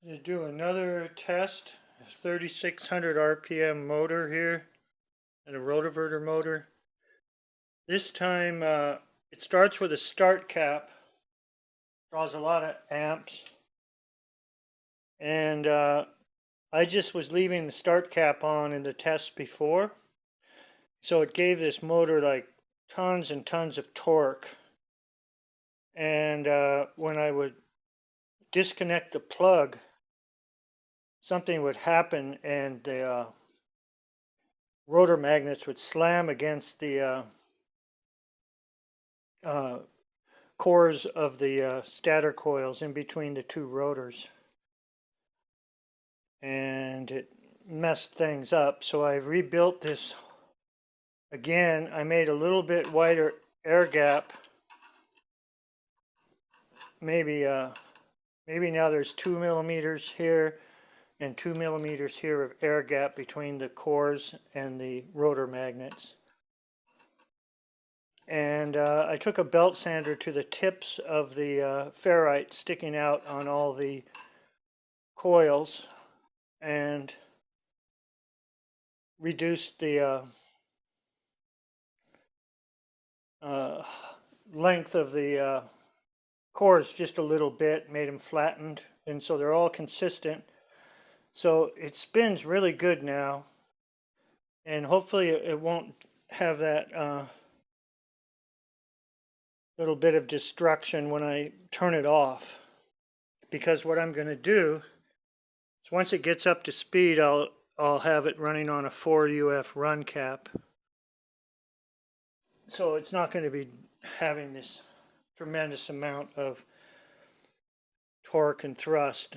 To do another test, 3600 RPM motor here, and a rotoverter motor. This time it starts with a start cap, draws a lot of amps, and I just was leaving the start cap on in the test before, so it gave this motor like tons and tons of torque. And when I would disconnect the plug, something would happen and the rotor magnets would slam against the cores of the stator coils in between the two rotors, and it messed things up. So I've rebuilt this again. I made a little bit wider air gap. Maybe now there's 2 millimeters here and 2 millimeters here of air gap between the cores and the rotor magnets. And I took a belt sander to the tips of the ferrite sticking out on all the coils and reduced the length of the cores just a little bit, made them flattened, and so they're all consistent. So it spins really good now, and hopefully it won't have that little bit of destruction when I turn it off, because what I'm going to do is once it gets up to speed, I'll have it running on a 4 UF run cap, so it's not going to be having this tremendous amount of torque and thrust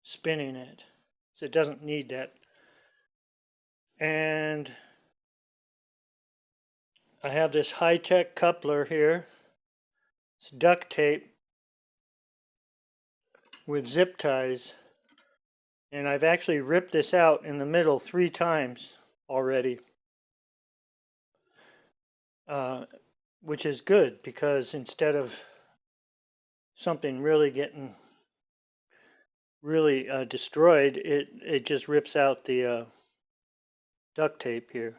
spinning it, so it doesn't need that. And I have this high-tech coupler here. It's duct tape with zip ties, and I've actually ripped this out in the middle 3 times already, which is good, because instead of something really getting destroyed, it just rips out the duct tape here.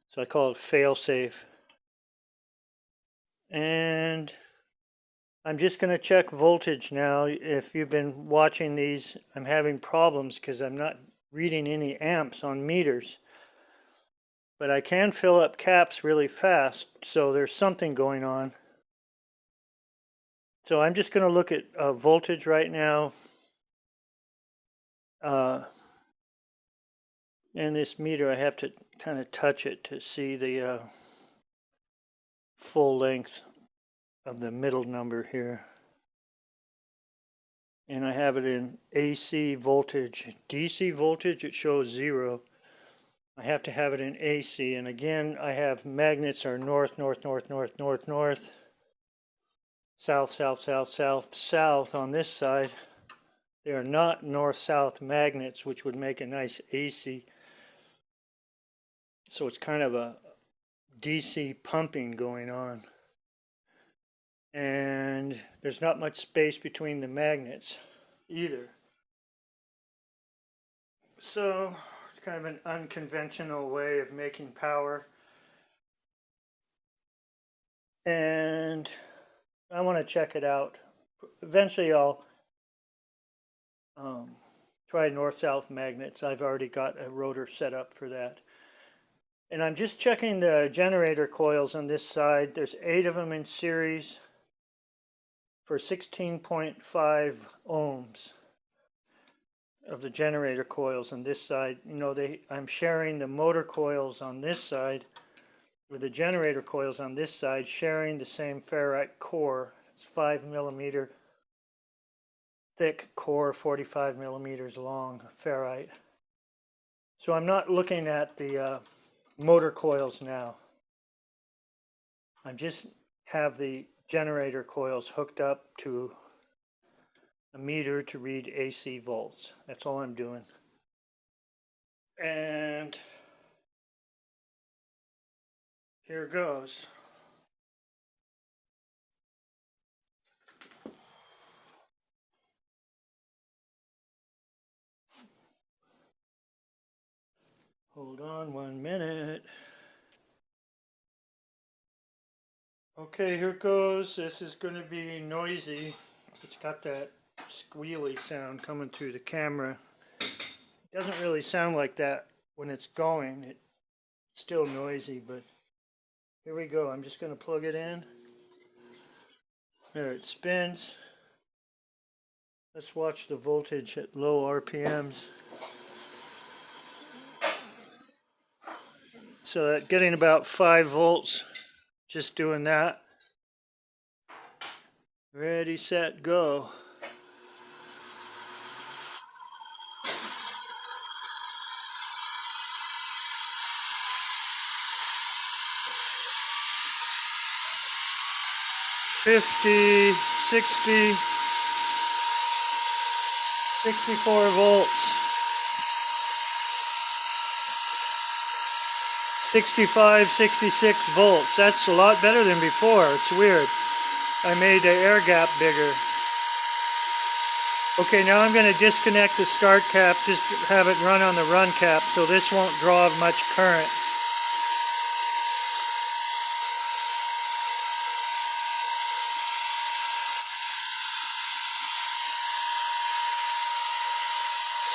So I call it fail-safe. And I'm just going to check voltage now. If you've been watching these, I'm having problems because I'm not reading any amps on meters. But I can fill up caps really fast, so there's something going on. So I'm just going to look at voltage right now. And this meter, I have to kind of touch it to see the full length of the middle number here. And I have it in AC voltage. DC voltage, it shows 0. I have to have it in AC, and again, I have magnets are north, north, north, north, north, north, south, south, south, south, south on this side. They are not north-south magnets, which would make a nice AC. So it's kind of a DC pumping going on. And there's not much space between the magnets either. So it's kind of an unconventional way of making power. And I want to check it out. Eventually I'll try north-south magnets. I've already got a rotor set up for that. And I'm just checking the generator coils on this side. There's 8 of them in series for 16.5 ohms of the generator coils on this side. You know, I'm sharing the motor coils on this side with the generator coils on this side, sharing the same ferrite core. It's 5 millimeter thick core, 45 millimeters long ferrite. So I'm not looking at the motor coils now. I just have the generator coils hooked up to a meter to read AC volts. That's all I'm doing. And here goes. Hold on 1 minute. Okay, here goes. This is going to be noisy. It's got that squealy sound coming through the camera. It doesn't really sound like that when it's going. It's still noisy, but here we go. I'm just going to plug it in. There, it spins. Let's watch the voltage at low RPMs. So that's getting about 5 volts. Just doing that. Ready, set, go. $50, $60, $64 volts. 65, 66 volts. That's a lot better than before. It's weird. I made the air gap bigger. Okay, now I'm going to disconnect the start cap, just have it run on the run cap, so this won't draw much current.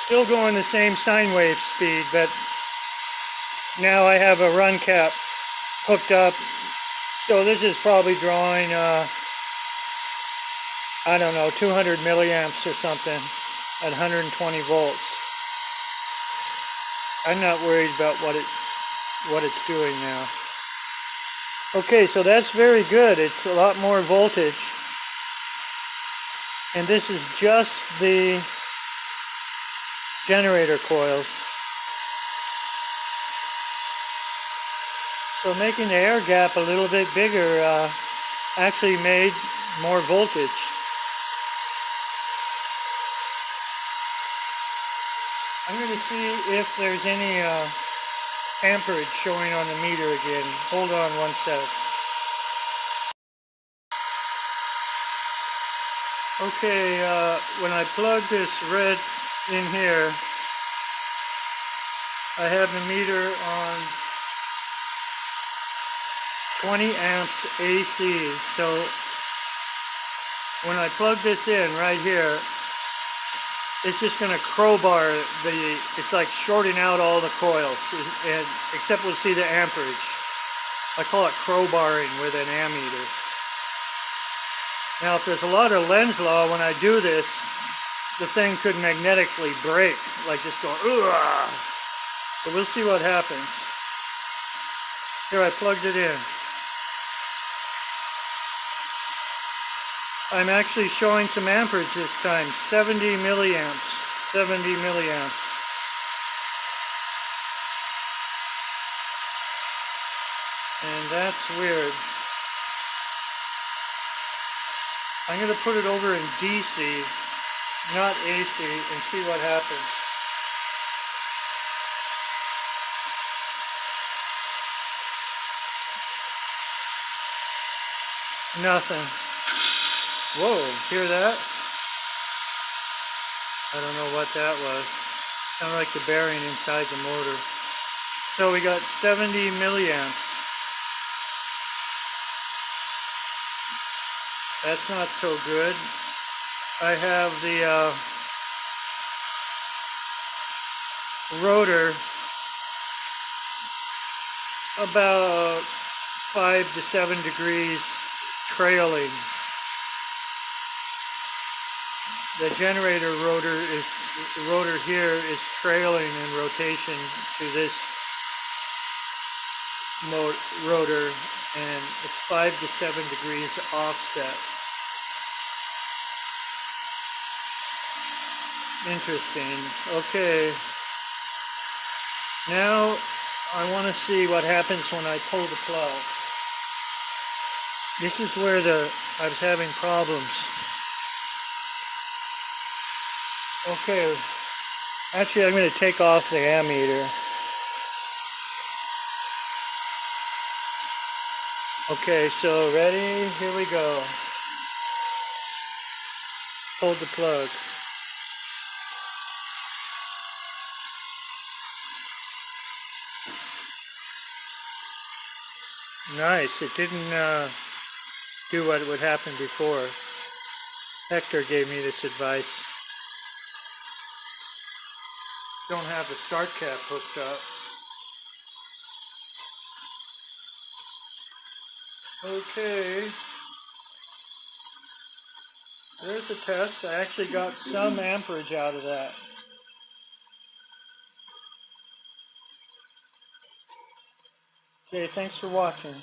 Still going the same sine wave speed, but now I have a run cap hooked up. So this is probably drawing, I don't know, 200 milliamps or something at 120 volts. I'm not worried about what it's doing now. Okay, so that's very good. It's a lot more voltage. And this is just the generator coils. So making the air gap a little bit bigger actually made more voltage. I'm going to see if there's any amperage showing on the meter again. Hold on 1 sec. Okay, when I plug this red in here, I have the meter on 20 amps AC. So when I plug this in right here, it's just going to crowbar it's like shorting out all the coils, and except we'll see the amperage. I call it crowbarring with an ammeter. Now if there's a lot of Lenz law when I do this, the thing could magnetically break, like just going, ugh. But we'll see what happens. Here, I plugged it in. I'm actually showing some amperage this time, 70 milliamps, 70 milliamps. And that's weird. I'm going to put it over in DC, not AC, and see what happens. Nothing. Whoa, hear that? I don't know what that was. Sounded like the bearing inside the motor. So we got 70 milliamps. That's not so good. I have the rotor about 5 to 7 degrees trailing. The generator rotor here is trailing in rotation to this rotor, and it's 5 to 7 degrees offset. Interesting. Okay. Now I want to see what happens when I pull the plug. This is where I was having problems. Okay, actually I'm going to take off the ammeter. Okay, so ready? Here we go. Hold the plug. Nice. It didn't do what would happen before. Hector gave me this advice. Don't have the start cap hooked up. Okay. There's a test. I actually got some amperage out of that. Okay, thanks for watching.